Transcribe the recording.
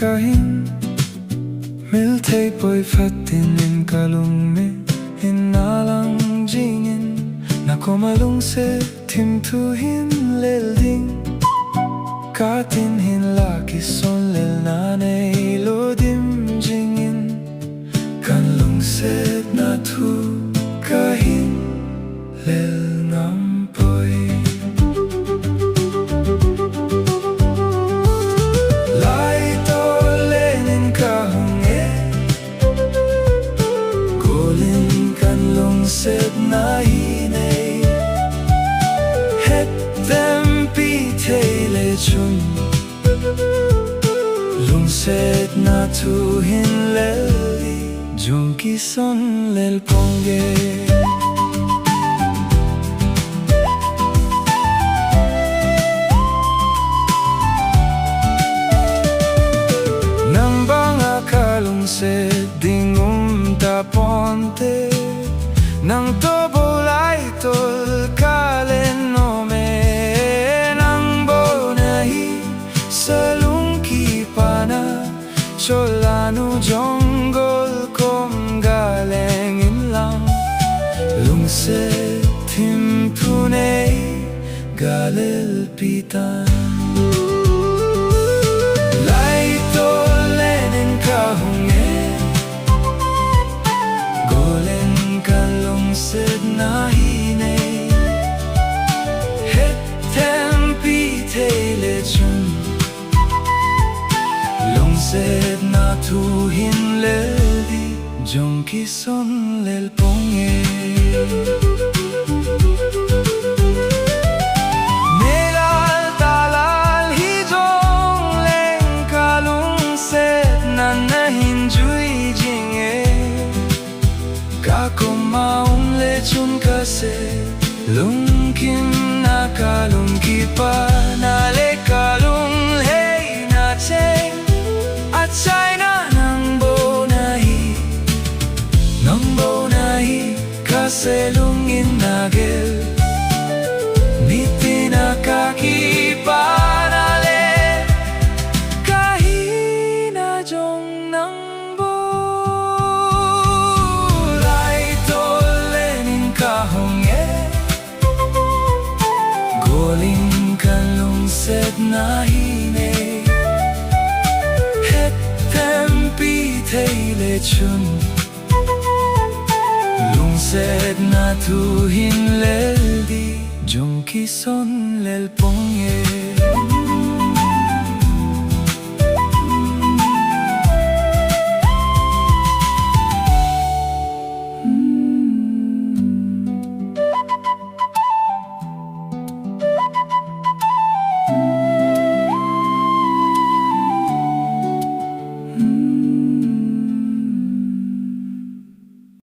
kahing mil thay bồi phát tin in kalung me in alang jingin na komalung se tim tu hin lel ding ka tin hin la ki son lel na nei lo dim jingin kan lung se na tu kahing lel ngam poi Laitol lenin kahung golin kan lung set na hinay het dem pi le chun lung set na tu hin leli jung ki son lel pongge se dingum ta ponte nang tobo laitol kalen no me nang bonahi salung ki pana cholanu jonggol kom galeng in lang lung se tim tunay galel pitan na hinay het tempi le chun lung set na tu hin leli jong ki son lel ponge melal talal hi jong leng kalung set na nahin jui jinge ka kumaung chun kase lung kim na kalung ki pa na le kalung hey na che at chai na nang bo nahi kase lung in nagel niti na kaki pa na le kahi na jong nang golin kan lung set na hinay het tempi le chun lung set na tu hin lel di jong ki son lel pongye